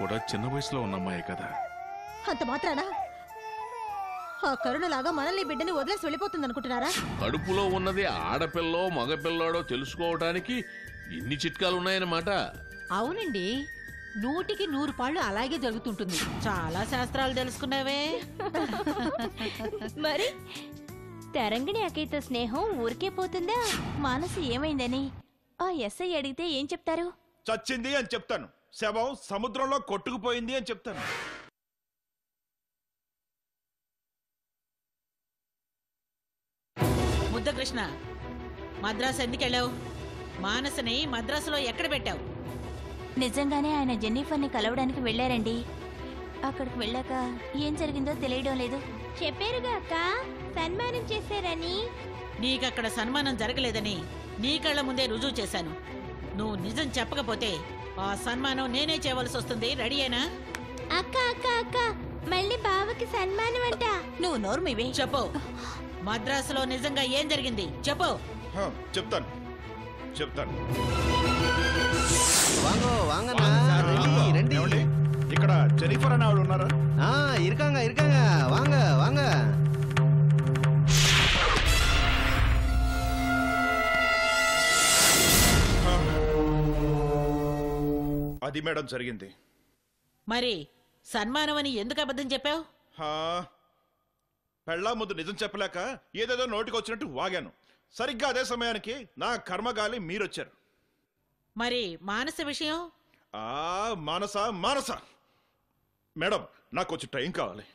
కూడా చిన్న వయసులో ఉన్న అమ్మాయి కదా. అంత మాత్రానా ఆ కరుణలాగా మనల్ని బిడ్డని వదిలేసి వెళ్ళిపోతుంది అనుకుంటున్నారా? కడుపులో ఉన్నది ఆడపిల్లో మగపిల్లాడో తెలుసుకోవటానికి ఇన్ని చిట్కాలున్నాయన్నమాట. అవునండి, 100కి 100 పాళ్ళు అలాగే జరుగుతుంటుంది. చాలా శాస్త్రాలు తెలుసుకున్నావే. మరి తరంగిణి అక్కయ్యతో స్నేహం ఊరికే పోతుందా? మనసు ఏమైందని ఆ ఎస్ఐ అడిగితే ఏం చెప్తారు? చచ్చింది అని చెప్తాను, శవం సముద్రంలో కొట్టుకుపోయింది అని చెప్తాను. ముద్దకృష్ణ, మద్రాసు ఎందుకెళ్ళావు? మానసని మద్రాసులో ఎక్కడ పెట్టావు? నిజంగానే ఆయన జెన్నిఫర్ని కలవడానికి వెళ్ళారండి. అక్కడికి వెళ్ళాక ఏం జరిగిందో తెలియడం లేదు. చెప్పారుగా అక్క, సన్మానం చేశారని. నీకక్కడ సన్మానం జరగలేదని నీ కళ్ళ ముందే రుజువు చేశాను. నువ్వు నిజం చెప్పకపోతే ఆ సన్మానం నేనే చేయవలసి వస్తుంది. రెడీయేనా? అక్క అక్క అక్క, మళ్ళీ బావకి సన్మానం అంట. నువ్వు నోర్మివే. చెప్పు, మద్రాసులో నిజంగా ఏం జరిగింది చెప్పు. చెప్తాను చెప్తాను. ఇక్కడ జెనిఫర్ అని ఆవిడ ఉన్నారా? இருக்காங்க வாங்க வாங்க. అది మేడం జరిగింది. మరి సన్మానం అని ఎందుకు అబద్ధం చెప్పావు? పెళ్ళా ముందు నిజం చెప్పలేక ఏదేదో నోటికి వచ్చినట్టు వాగాను. సరిగ్గా అదే సమయానికి నా కర్మగాలి మీరొచ్చారు. మరి మానస విషయం? మానస మానస మేడం, నాకు కొంచెం టైం కావాలి.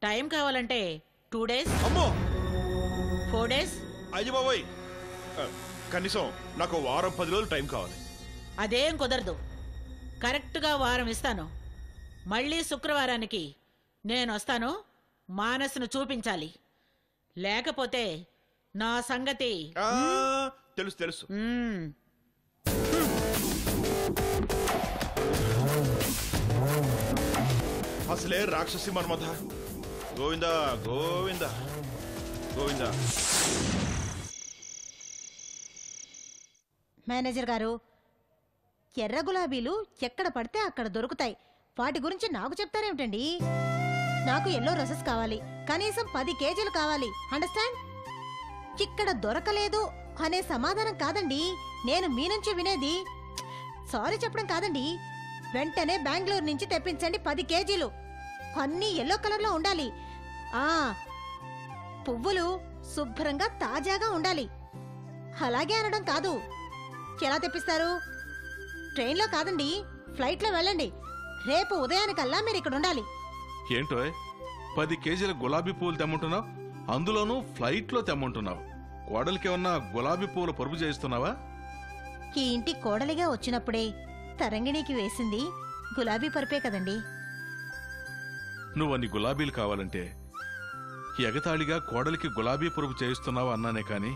టైం కావాలంటే 2 days, అమ్మో 4 days? అయ్య బాబోయ్, కనీసం నాకు వారం 10 రోజులు టైం కావాలి. అదేం కుదరదు. కరెక్ట్గా వారం ఇస్తాను. మళ్ళీ శుక్రవారానికి నేను వస్తాను. మానసును చూపించాలి, లేకపోతే నా సంగతి తెలుసు తెలుసు. అసలే రాక్షసి మన్మథ. గోవిందా గోవిందా గోవిందా. మేనేజర్ గారు, ఎర్ర గులాబీలు ఎక్కడ పడితే అక్కడ దొరుకుతాయి. వాటి గురించి నాకు చెప్తారేమిటండి? నాకు ఎల్లో రసెస్ కావాలి, కనీసం 10 కేజీలు కావాలి. అండర్స్టాండ్? ఇక్కడ దొరకలేదు అనే సమాధానం కాదండి నేను మీ నుంచి వినేది. సారీ చెప్పడం కాదండి, వెంటనే బెంగళూరు నుంచి తెప్పించండి 10 కేజీలు. అన్నీ ఎల్లో కలర్లో ఉండాలి. పువ్వులు శుభ్రంగా తాజాగా ఉండాలి. అలాగే అనడం కాదు. ఎలా తెప్పిస్తారు? ట్రైన్లో కాదండి, ఫ్లైట్లో వెళ్ళండి. రేపు ఉదయానికల్లా మీరు ఇక్కడ ఉండాలి. ఏంటో 10 కేజీల గులాబీ పువ్వులు తెమ్మంటున్నావు, అందులోనూ ఫ్లైట్లో తెమ్మంటున్నావు. కోడలికి ఏమన్నా గులాబీ పువ్వులు పరుపు చేస్తున్నావా? ఈ ఇంటి కోడలిగా వచ్చినప్పుడే తరంగిణికి వేసింది గులాబీ పరుపే కదండి. నువ్వన్ని గులాబీలు కావాలంటే ఎగతాళిగా కోడలికి గులాబీ పరుపు చేయిస్తున్నావా అన్నానే కాని,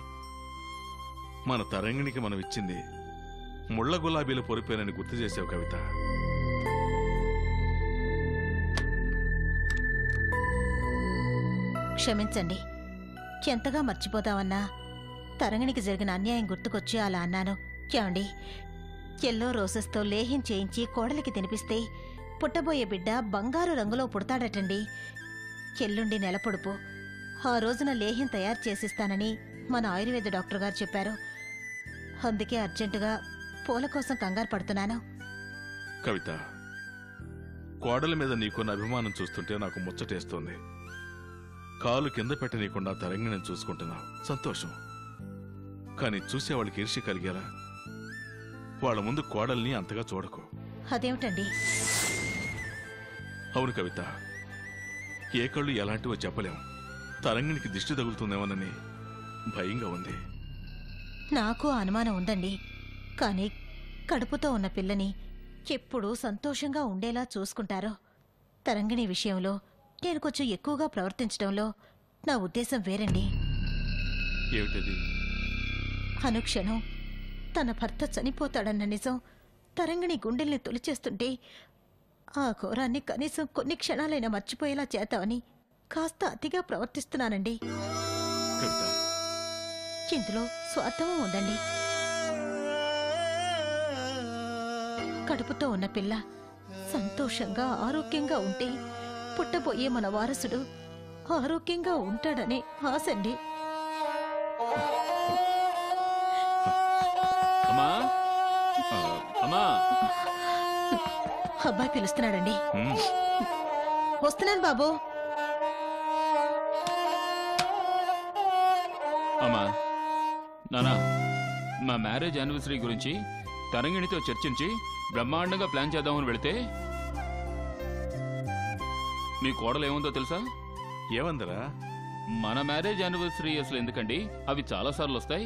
మన తరంగిణికి మనం ఇచ్చింది ముళ్ళ గులాబీల పొరిపేనని గుర్తు చేసావు కవిత. క్షమించండి, ఎంతగా మర్చిపోతామన్నా తరంగిణికి జరిగిన అన్యాయం గుర్తుకొచ్చి అలా అన్నాను. ఏమండి, ఎల్లో రోజెస్తో లేహ్యం చేయించి కోడలికి తినిపిస్తే పుట్టబోయే బిడ్డ బంగారు రంగులో పుడతాడటండి. ఎల్లుండి నెల పొడుపు. ఆ రోజున లేహ్యం తయారు చేసిస్తానని మన ఆయుర్వేద డాక్టర్ గారు చెప్పారు. అందుకే అర్జెంటుగా పూల కోసం కంగారు పడుతున్నాను. కవిత, కోడలి మీద నీకున్న అభిమానం చూస్తుంటే నాకు ముచ్చటేస్తోంది. కాలు కింద పెట్టనీయకుండా తరంగిణిని చూసుకుంటున్నావు, సంతోషం. కానీ చూసేవాళ్ళకి ఈర్ష్య కలిగేలా వాళ్ళ ముందు కోడల్ని అంతగా చూడకు. అదేమిటండి? అవును కవిత, ఏ కళ్ళు ఎలాంటివో చెప్పలేం. తరంగిణికి దిష్టి తగులుతుందేమోనని భయంగా ఉంది. నాకు అనుమానం ఉందండి, కానీ కడుపుతో ఉన్న పిల్లని ఎప్పుడూ సంతోషంగా ఉండేలా చూసుకుంటారో. తరంగిణి విషయంలో నేను కొంచెం ఎక్కువగా ప్రవర్తించడంలో నా ఉద్దేశం వేరండి. ఏమిటది? అనుక్షణం తన భర్త చనిపోతాడన్న నిజం తరంగిణి గుండెల్ని తొలిచేస్తుంటే ఆ ఘోరాన్ని కనీసం కొన్ని క్షణాలైనా మర్చిపోయేలా చేద్దామని కాస్త అతిగా ప్రవర్తిస్తున్నానండి. ఇందులో స్వార్థమూ ఉందండి. కడుపుతో ఉన్న పిల్ల సంతోషంగా ఆరోగ్యంగా ఉంటే పుట్టబోయే మన వారసుడు ఆరోగ్యంగా ఉంటాడనే ఆశండి. అమ్మా అమ్మా అబ్బాయి పిలుస్తున్నాడండి. ఉమ్, వస్తున్నాను బాబు. అమ్మా నానా, మా మ్యారేజ్ యానివర్సరీ గురించి తరంగిణితో చర్చించి బ్రహ్మాండంగా ప్లాన్ చేద్దామని వెళితే మీ కోడలు ఏముందో తెలుసా? ఏమందరా? మన మ్యారేజ్ యానివర్సరీ అసలు ఎందుకండి, అవి చాలా సార్లు వస్తాయి,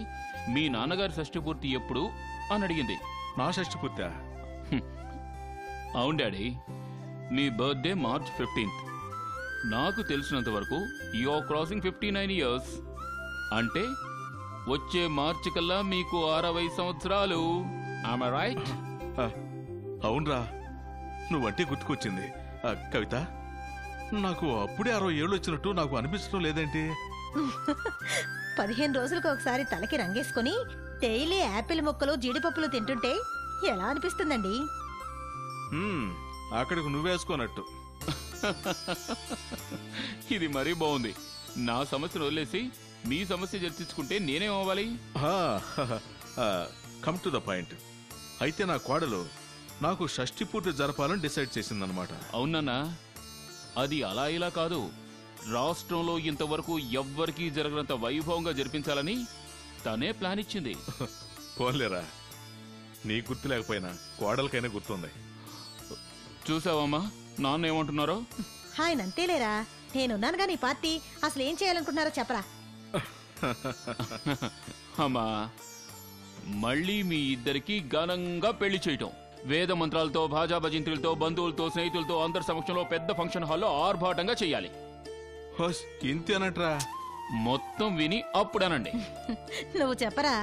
మీ నాన్నగారి షష్ఠి పూర్తి ఎప్పుడు అని అడిగింది. నా షష్టి పూర్తా? అవును డాడీ, మీ బర్త్డే మార్చ్ 15th. నాకు తెలిసినంత వరకు యూఆర్ క్రాసింగ్ 59 years. అంటే వచ్చే మార్చి కల్లా మీకు 60 సంవత్సరాలు. ఆమె రైట్? ఆ, అవునరా, నువ్వంటే గుర్తుకొచ్చింది. కవిత, నాకు అప్పుడే 60 ఏళ్ళు వచ్చినట్టు నాకు అనిపించడం లేదేంటి? 15 రోజులకు ఒకసారి తలకి రంగేసుకుని డైలీ యాపిల్ ముక్కలు జీడిపప్పులు తింటుంటే ఎలా అనిపిస్తుందండి? ఉమ్, అక్కడికి నువ్వేసుకోనట్టు. ఇది మరీ బాగుంది. నా సమస్యను వదిలేసి మీ సమస్య చర్చించుకుంటే నేనేమవ్వాలి? Come to the point. అయితే నా కోడలు నాకు షష్టి పూర్తి జరపాలని డిసైడ్ చేసిందనమాట. అవునన్నా, అది అలా ఇలా కాదు, రాష్ట్రంలో ఇంతవరకు ఎవ్వరికీ జరగనంత వైభవంగా జరిపించాలని తనే ప్లాన్ ఇచ్చింది. పోలేరా, నీ గుర్తు లేకపోయినా కోడలకైనా గుర్తుంది. చూసావమ్మా నాన్న ఏమంటున్నారో? ఆయన అంతేలేరా, నేనున్నానుగా నీ పార్టీ. అసలు ఏం చేయాలనుకుంటున్నారో చెప్పరా? అమ్మా, మళ్ళీ మీ ఇద్దరికి ఘనంగా పెళ్లి చేయటం, వేద మంత్రాలతో, భాజా భజంత్రులతో, బంధువులతో, స్నేహితులతో అందరి సమక్షంలో పెద్ద ఫంక్షన్ హాల్లో ఆర్భాటంగా చేయాలి. హోస్, ఇంతేనట్రా? మొత్తం విని అప్పుడనండి. నువ్వు చెప్పరా?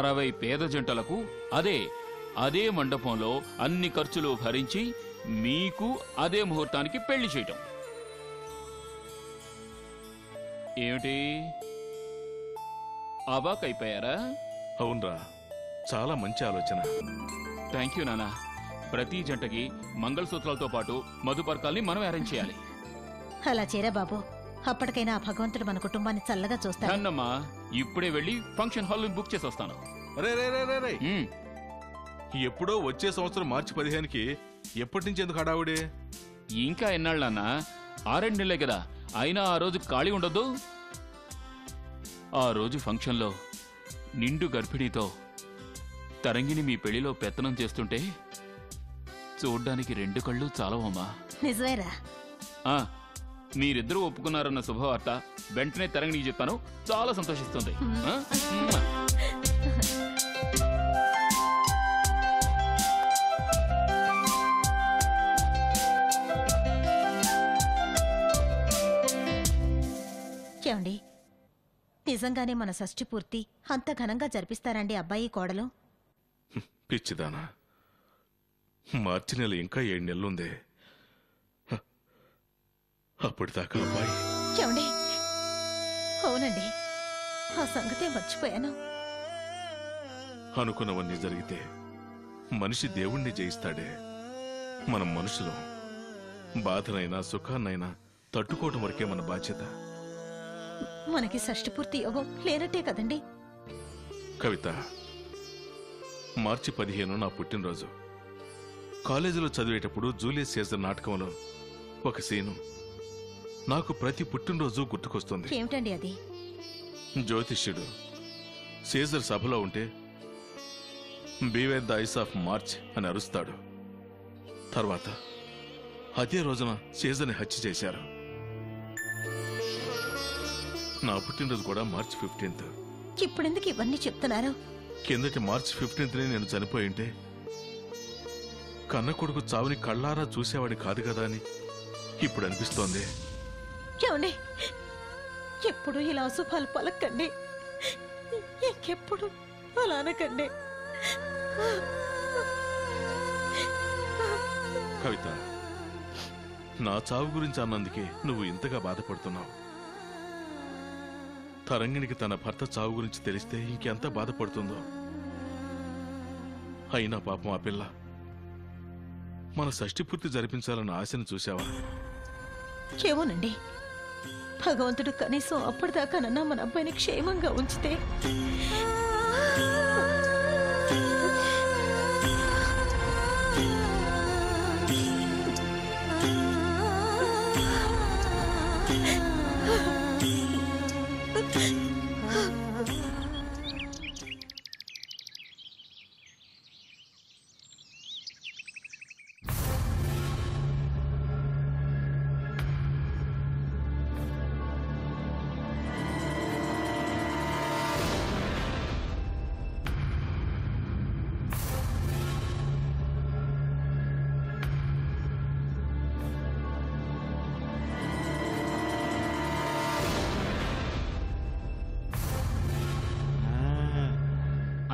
60 పేద జంటలకు అదే మండపంలో అన్ని ఖర్చులు భరించి మీకు అదే ముహూర్తానికి పెళ్లి చేయటం. ఏమిటి అబాకైపోయారా? అవునరా, చాలా మంచి ఆలోచన. థ్యాంక్ యూ నానా. ప్రతి జంటకి మంగళసూత్రాలతో పాటు మధుపర్కాల్ని మనం అరేంజ్ చేయాలి. అలా చేరా బాబు. అప్పటికైనా ఆ భగవంతుడు మన కుటుంబాన్ని చల్లగా చూస్తాడు. అన్నమ్మా, ఇప్పుడే వెళ్ళి ఫంక్షన్ హాల్ బుక్ చేసి వస్తాను. రే రే రే రే రే, ఉమ్, ఎప్పుడో వచ్చే సంవత్సరం మార్చి 15కి ఎప్పటి నుంచి ఎందుకు హడావుడే? ఇంకా ఎన్నాళ్ళన్నా? 6 నెలలే కదా, అయినా ఆ రోజు ఖాళీ ఉండొద్దు. ఆ రోజు ఫంక్షన్లో నిండు గర్భిణీతో తరంగిణి మీ పెళ్లిలో పెత్తనం చేస్తుంటే చూడ్డానికి 2 కళ్ళు చాలవమ్మా. నిజమేరా? మీరిద్దరూ ఒప్పుకున్నారన్న శుభవార్త వెంటనే తరంగిణికి చెప్పాను, చాలా సంతోషిస్తుంది. ఆ? ఏమండి, నిజంగానే మన షష్ఠి పూర్తి అంత ఘనంగా జరిపిస్తారండి అబ్బాయి కోడలు? పిచ్చిదానా, మార్చి నెల ఇంకా 7 నెలలుందే. అప్పటిదాకా అబ్బాయి. ఏమండి, అవునండి, ఆ సంగతే మర్చిపోయాను. అనుకున్నవన్నీ జరిగితే మనిషి దేవుణ్ణి జయిస్తాడే. మనం మనుషులు బాధనైనా సుఖాన్నైనా తట్టుకోవటం వరకే మన బాధ్యత. మనకి షష్ఠి పూర్తి యోగం లేనట్టే కదండి? కవిత, మార్చి 15 నా పుట్టినరోజు. కాలేజీలో చదివేటప్పుడు జూలియస్ సీజర్ నాటకంలో ఒక సీను నాకు ప్రతి పుట్టినరోజు గుర్తుకొస్తుంది. ఏమిటండి అది? జ్యోతిష్యుడు సీజర్ సభలో ఉంటే beware the eyes of March అని అరుస్తాడు. తర్వాత అదే రోజున సీజర్ని హత్య చేశారు. నా పుట్టినరోజు కూడా మార్చి 15. ఇప్పుడెందుకు ఇవన్నీ చెప్తున్నారు? కిందటి మార్చి 15నే నేను చనిపోయింటే కన్న కొడుకు చావుని కళ్ళారా చూసేవాడి కాదు కదా అని ఇప్పుడు అనిపిస్తోంది. ఏమండి, ఎప్పుడు ఇలా అశుభాలు పలకండి, ఇంకెప్పుడు అలా అనకండి. కవిత, నా చావు గురించి అన్నందుకే నువ్వు ఇంతగా బాధపడుతున్నావు. తరంగిణికి తన భర్త చావు గురించి తెలిస్తే ఇంకెంత బాధపడుతుందో. అయినా పాపం ఆ పిల్ల మన షష్ఠి పూర్తి జరిపించాలన్న ఆశను చూసావా? ఏమోనండి, భగవంతుడు కనీసం అప్పటిదాకానన్నా మన అబ్బాయిని క్షేమంగా ఉంచితే.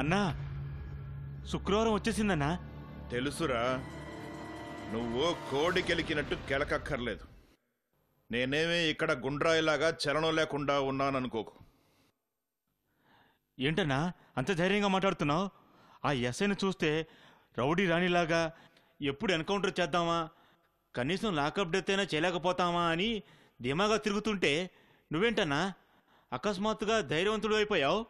అన్నా, శుక్రవారం వచ్చేసిందన్నా. తెలుసురా, నువ్వు కోడి కెలికినట్టు కెలకక్కర్లేదు. నేనేమీ ఇక్కడ గుండ్రాయిలాగా చలనం లేకుండా ఉన్నాననుకోకు. ఏంటన్నా అంత ధైర్యంగా మాట్లాడుతున్నావు? ఆ ఎస్ఐని చూస్తే రౌడీ రాణిలాగా ఎప్పుడు ఎన్కౌంటర్ చేద్దామా, కనీసం లాకప్ డెత్ అయినా చేయలేకపోతామా అని ధీమాగా తిరుగుతుంటే నువ్వేంటన్నా అకస్మాత్తుగా ధైర్యవంతుడు అయిపోయావు?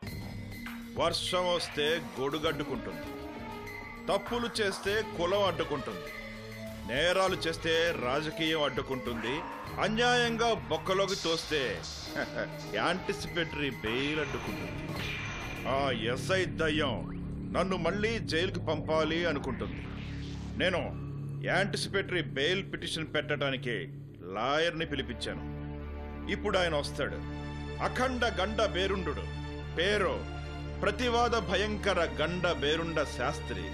వర్షం వస్తే గొడుగడ్డుకుంటుంది, తప్పులు చేస్తే కులం అడ్డుకుంటుంది, నేరాలు చేస్తే రాజకీయం అడ్డుకుంటుంది, అన్యాయంగా బొక్కలోకి తోస్తే యాంటిసిపేటరీ బెయిల్ అడ్డుకుంటుంది. ఆ ఎస్ఐ దయ్యం నన్ను మళ్ళీ జైలుకి పంపాలి అనుకుంటుంది. నేను యాంటిసిపేటరీ బెయిల్ పిటిషన్ పెట్టడానికి లాయర్ని పిలిపించాను. ఇప్పుడు ఆయన వస్తాడు. అఖండ గండ బేరుండు, పేరు ప్రతివాద భయంకర గండ బేరుండ శాస్త్రి.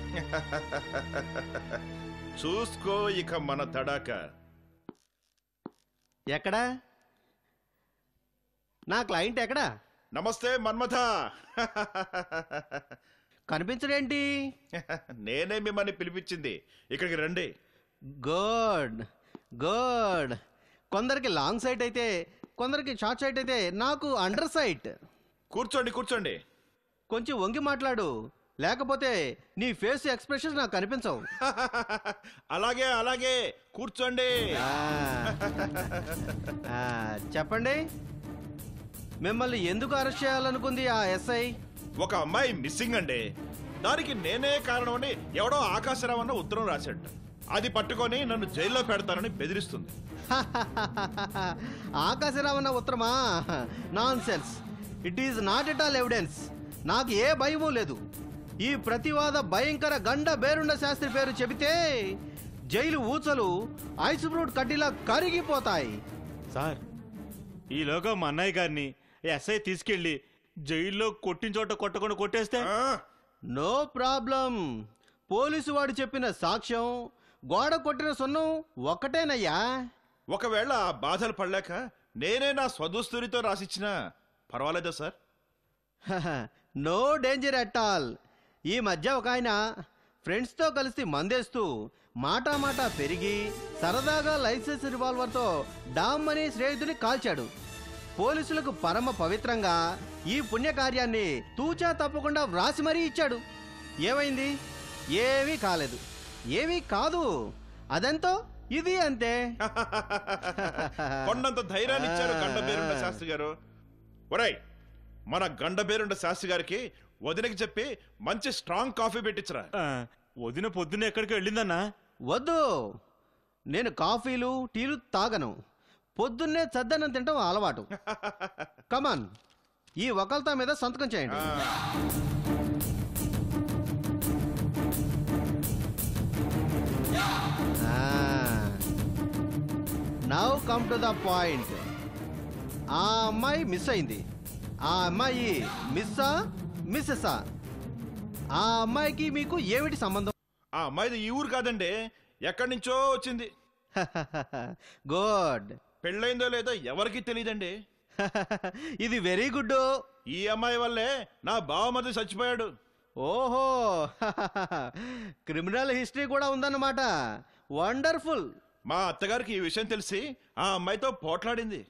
చూసుకో ఇక మన తడాక. ఎక్కడా నా క్లయింట్? ఎక్కడా? నమస్తే మన్మథ. కనిపించడేంటి? నేనే మిమ్మల్ని పిలిపించింది, ఇక్కడికి రండి. Good good. కొందరికి లాంగ్ సైట్ అయితే, కొందరికి షార్ట్ సైట్ అయితే, నాకు అండర్ సైట్. కూర్చోండి కూర్చోండి. కొంచెం వంగి మాట్లాడు, లేకపోతే నీ ఫేస్ ఎక్స్ప్రెషన్స్ నాకు కనిపించవు. అలాగే అలాగే కూర్చోండి. చెప్పండి, మిమ్మల్ని ఎందుకు అరెస్ట్ చేయాలనుకుంది ఆ ఎస్ఐ? ఒక అమ్మాయి మిస్సింగ్ అండి. దానికి నేనే కారణమని ఎవడో ఆకాశరావు అన్న ఉత్తరం రాశాడు. అది పట్టుకొని నన్ను జైల్లో పెడతానని బెదిరిస్తుంది. ఆకాశరావన్న ఉత్తరమా? Nonsense. It is not at all evidence. నాకు ఏ భయమూ లేదు. ఈ ప్రతివాద భయంకర గండ బేరుండ శాస్త్రి పేరు చెబితే జైలు ఊచలు ఐస్ ఫ్రూట్ కడ్డీలా కరిగిపోతాయి. సార్, ఈలోగా మా అన్నయ్య గారిని ఎస్ఐ తీసుకెళ్లి జైల్లో కొట్టిన చోట కొట్టకుండా కొట్టేస్తే? No problem. పోలీసు వాడు చెప్పిన సాక్ష్యం, గోడ కొట్టిన సున్నం ఒక్కటేనయ్యా. ఒకవేళ ఆ బాధలు పడలేక నేనే నా స్వదుస్తురితో రాసిచ్చినా పర్వాలేదా sir? No danger at all. ఈ మధ్య ఒక ఆయన ఫ్రెండ్స్తో కలిసి మందేస్తూ మాటా పెరిగి సరదాగా లైసెన్స్ రివాల్వర్తో డామ్ అని స్నేహితుని కాల్చాడు. పోలీసులకు పరమ పవిత్రంగా ఈ పుణ్యకార్యాన్ని తూచా తప్పకుండా వ్రాసి మరీ ఇచ్చాడు. ఏమైంది? ఏమీ కాలేదు. ఏమీ కాదు. అదెంతో ఇది అంతే. కొండంత ధైర్యాన్ని ఇచ్చారు గండబేరుండ శాస్త్రి గారు. ఒరేయ్, మన గండబేరుండ శాస్త్రి గారికి వదినకి చెప్పి మంచి స్ట్రాంగ్ కాఫీ పెట్టించరా. వదిన పొద్దున్న ఎక్కడికి వెళ్ళిందన్నా? వద్దు, నేను కాఫీలు టీలు తాగను. పొద్దున్నే చద్దన్నం తింటాం అలవాటు. కమాన్, ఈ వకల్తా మీద సంతకం చేయండి. Now come to the point. ఆ అమ్మాయి మిస్ అయింది. ఆ అమ్మాయి మిస్సా మిస్సెసా? ఆ అమ్మాయికి మీకు ఏమిటి సంబంధం? ఆ అమ్మాయిది ఈ ఊరు కాదండి, ఎక్కడి నుంచో వచ్చింది. గుడ్. పెళ్ళైందో లేదో ఎవరికి తెలియదండి. ఇది వెరీ గుడ్. ఈ అమ్మాయి వల్లే నా బావమరిది చచ్చిపోయాడు. ఓహో, క్రిమినల్ హిస్టరీ కూడా ఉందన్నమాట. వండర్ఫుల్. మా అత్తగారికి ఈ విషయం తెలిసి ఆ అమ్మాయితో పోట్లాడింది.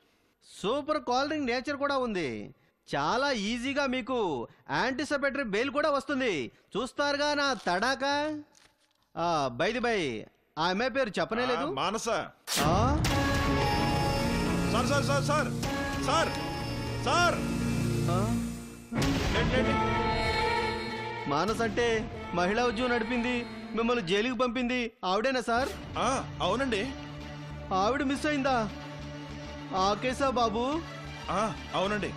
సూపర్ కాలరింగ్ నేచర్ కూడా ఉంది. చాలా ఈజీగా మీకు యాంటిసిపేటరీ బెయిల్ కూడా వస్తుంది. చూస్తారుగా నా తడాక. బై ఆ అమ్మాయి పేరు చెప్పనేలేదు. మానస. ఆ? Sir sir sir sir sir sir ఆ? ఏంటి? మానస్ అంటే మహిళా ఉద్యోగం నడిపింది, మిమ్మల్ని జైలుకి పంపింది ఆవిడేనా సార్? అవునండి. ఆవిడ మిస్ అయిందా? ఆ కేసా బాబు? అవునండి.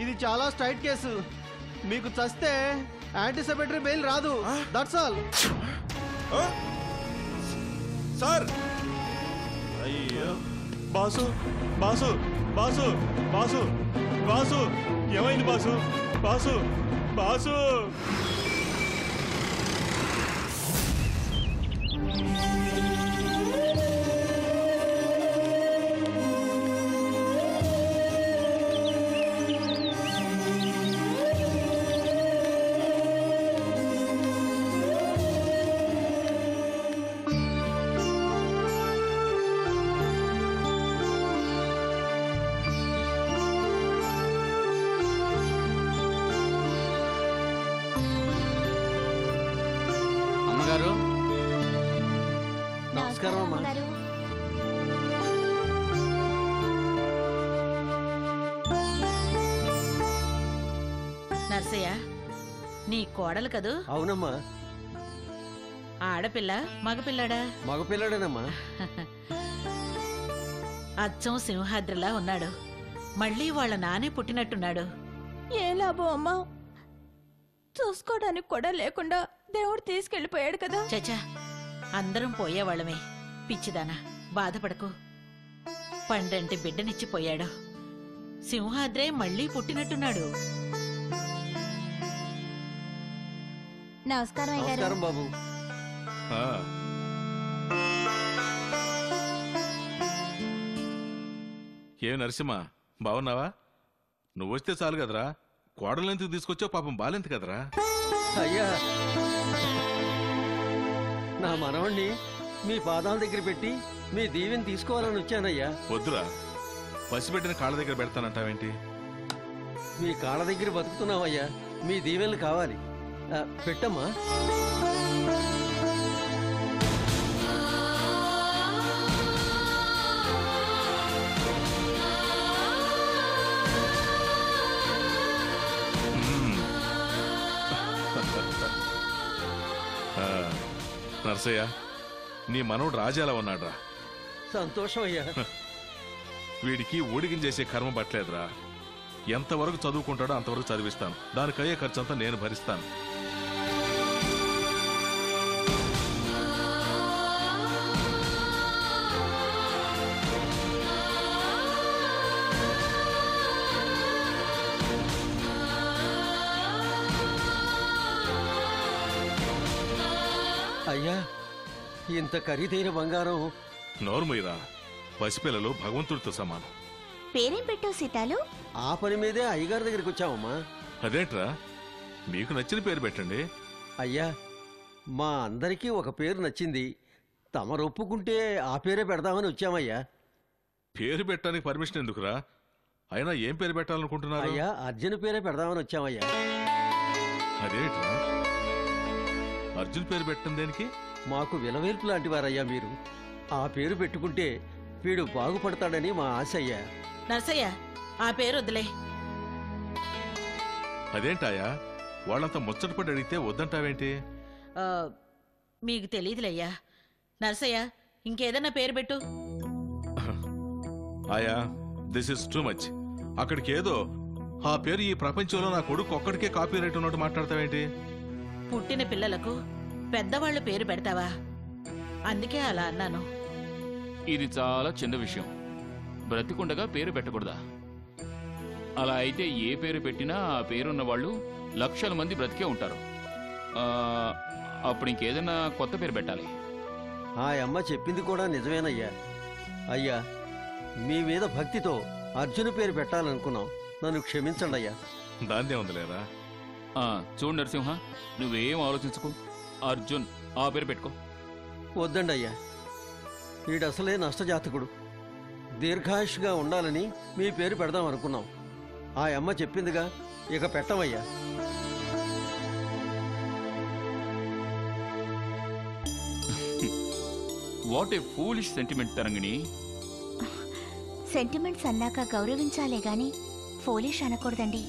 ఇది చాలా స్ట్రైట్ కేసు. మీకు చస్తే యాంటిసిపేటరీ బెయిల్ రాదు. That's all. సార్ అయ్యో. Boss boss boss boss boss ఏమైంది బాసు? బాసు బాసు అమ్మగారు నమస్కారం అమ్మా. నర్సయ్య, నీ కోడలు కదూ? అవునమ్మా. ఆడపిల్ల మగపిల్లాడా? మగపిల్లడేనమ్మా. అచ్చం సింహాద్రిలా ఉన్నాడు. మళ్ళీ వాళ్ళ నానే పుట్టినట్టున్నాడు. ఏ లాభం అమ్మా, చూసుకోవడానికి కూడా లేకుండా దేవుడు తీసుకెళ్లిపోయాడు కదా. చచా, అందరం పోయేవాళ్ళమే. పిచ్చిదానా, బాధపడకు. పండంటి బిడ్డనిచ్చిపోయాడు. సింహాద్రే మళ్ళీ పుట్టినట్టున్నాడు. నమస్కారం నమస్కారం బాబు. ఏ నరసింహ, బాగున్నావా? నువ్వు వస్తే చాలు కదరా, కోడలు ఎందుకు తీసుకొచ్చావు? పాపం బాలెంత కదరా. అయ్యా, నా మనవణ్ణి మీ పాదాల దగ్గర పెట్టి మీ దీవెని తీసుకోవాలని వచ్చానయ్యా. వద్దురా, పసిబిడ్డని కాళ్ళ దగ్గర పెడతానంటావేంటి? మీ కాళ్ళ దగ్గర బతుకుతున్నామయ్యా, మీ దీవెనలు కావాలి. పెట్టమ్మా. నర్సయ్య, నీ మనవడు రాజాలా ఉన్నాడ్రా. సంతోషం అయ్యా. వీడికి ఊడిగించేసే కర్మ పట్టలేదురా. ఎంతవరకు చదువుకుంటాడో అంతవరకు చదివిస్తాను. దానికయ్యే ఖర్చంతా నేను భరిస్తాను. అయ్యా, ఇంత ఖరీదైన బంగారం. నోర్మయ్యరా, పసిపిల్లలు భగవంతుడితో సమానం. పేరేం పెట్టావు సీతాలు? ఆ పని మీదే అయ్యగారి దగ్గరికి వచ్చామమ్మా. అదేంట్రా, మీకు నచ్చిన పేరు పెట్టండి. అయ్యా, మా అందరికీ ఒక పేరు నచ్చింది. తమరు ఒప్పుకుంటే ఆ పేరే పెడదామని వచ్చామయ్యా. పేరు పెట్టడానికి పర్మిషన్ ఎందుకురా? అయినా ఏం పేరు పెట్టాలనుకుంటున్నారు? అయ్యా, అర్జున్ పేరే పెడదామని వచ్చామయ్యా. అదేంట్రా, అర్జున్ పేరు పెట్టడం దేనికి? మాకు విలవేల్పు లాంటి వారయ్యా మీరు. ఆ పేరు పెట్టుకుంటే వీడు బాగుపడతాడని మా ఆశ అయ్యా. నర్సయ్య, ఆ పేరు వద్దులే. అదేంటాయా, వాళ్ళంతా ముచ్చటపడి అడిగితే వద్దంటావేంటి? ఆ, మీకు తెలియదులయ్యా. నర్సయ్య, ఇంకేదన్నా పేరు పెట్టు. ఆయా, దిస్ ఇస్ టూ మచ్. అక్కడికి ఏదో ఆ పేరు ఈ ప్రపంచంలో నా కొడుకు ఒక్కడికే కాపీ రైట్ ఉన్నట్టు మాట్లాడతావేంటి? పుట్టిన పిల్లలకు పెద్దవాళ్ళు పేరు పెడతావా? అందుకే అలా అన్నాను. ఇది చాలా చిన్న విషయం. బ్రతికుండగా పేరు పెట్టకూడదా? అలా అయితే ఏ పేరు పెట్టినా ఆ పేరున్న వాళ్ళు లక్షల మంది బ్రతికే ఉంటారు. అప్పుడు ఇంకేదైనా కొత్త పేరు పెట్టాలి. ఆ అమ్మ చెప్పింది కూడా నిజమేనయ్యా. అయ్యా, మీ మీద భక్తితో అర్జున్ పేరు పెట్టాలనుకున్నాం. నన్ను క్షమించండి అయ్యా. దాన్నే ఉందిలేరా. చూడు నరసింహ, నువ్వేం ఆలోచించుకో. అర్జున్ ఆ పేరు పెట్టుకో. వద్దండి అయ్యా, వీడసలే నష్టజాతకుడు. దీర్ఘాయుష్గా ఉండాలని మీ పేరు పెడదాం అనుకున్నాం. ఆ అమ్మ చెప్పిందిగా, ఇక పెట్టమయ్యా. What a foolish sentiment Tarangini. Sentiments అన్నాక గౌరవించాలే గాని ఫోలిష్ అనకూడదండి.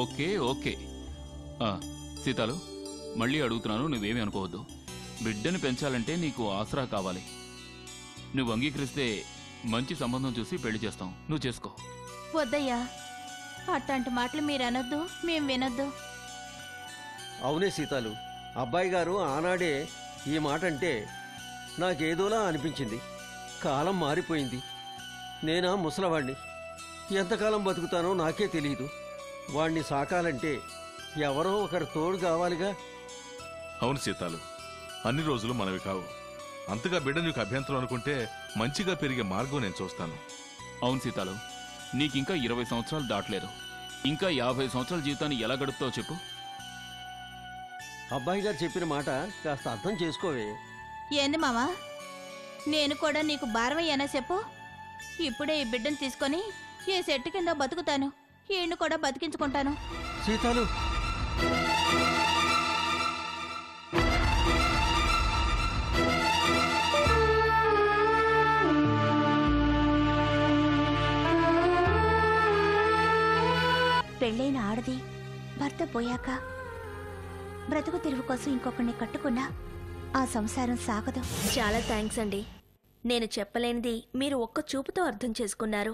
Okay okay. సీతాలు, మళ్ళీ అడుగుతున్నాను, నువ్వేమీ అనుకోవద్దు. బిడ్డను పెంచాలంటే నీకు ఆసరా కావాలి. నువ్వు అంగీకరిస్తే మంచి సంబంధం చూసి పెళ్లి చేస్తాం, నువ్వు చేసుకో. వద్దయ్యా, అట్లాంటి మాటలు మీరు అనొద్దు, మేం వినొద్దు. అవునే సీతాలు, అబ్బాయి గారు ఆనాడే ఈ మాట అంటే నాకేదోలా అనిపించింది. కాలం మారిపోయింది. నేనా ముసలవాణ్ణి, ఎంతకాలం బతుకుతానో నాకే తెలియదు. వాణ్ణి సాకాలంటే ఎవరో ఒకరు తోడు కావాలిగా. అవును సీతాలు, అన్ని రోజులు మనవి కావు. అంతగా బిడ్డ నీకు అభ్యంతరం అనుకుంటే మంచిగా పెరిగే మార్గం నేను చూస్తాను. అవును సీతాలు, నీకింకా 20 సంవత్సరాలు దాటలేదు. ఇంకా 50 సంవత్సరాల జీవితాన్ని ఎలా గడుపుతావు చెప్పు. అబ్బాయి గారు చెప్పిన మాట కాస్త అర్థం చేసుకోవే. ఏంది మావా, నేను కూడా నీకు భారమయ్యానా చెప్పు. ఇప్పుడే ఈ బిడ్డను తీసుకొని ఏ చెట్టు కింద బతుకుతాను, ఈయన్ని కూడా బతికించుకుంటాను. సీతాలు, పెళ్ళైన ఆడది భర్త పోయాక బ్రతుకు తెరువు కోసం ఇంకొకరిని కట్టుకున్నా ఆ సంసారం సాగదు. చాలా థ్యాంక్స్ అండి. నేను చెప్పలేనిది మీరు ఒక్క చూపుతో అర్థం చేసుకున్నారు.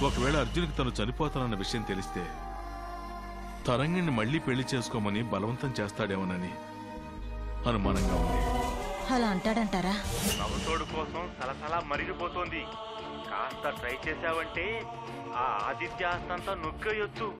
ఒకవేళ అర్జున్కి తను చనిపోతానన్న విషయం తెలిస్తే తరంగిణ్ణి మళ్ళీ పెళ్లి చేసుకోమని బలవంతం చేస్తాడేమోనని అనుమానంగా ఉంది. అలా అంటాడంటారా? నవతోడు కోసం సలసలా మరిగిపోతోంది. కాస్త ట్రై చేశావంటే ఆ ఆదిత్య ఆస్తంతా నొక్కేయొచ్చు.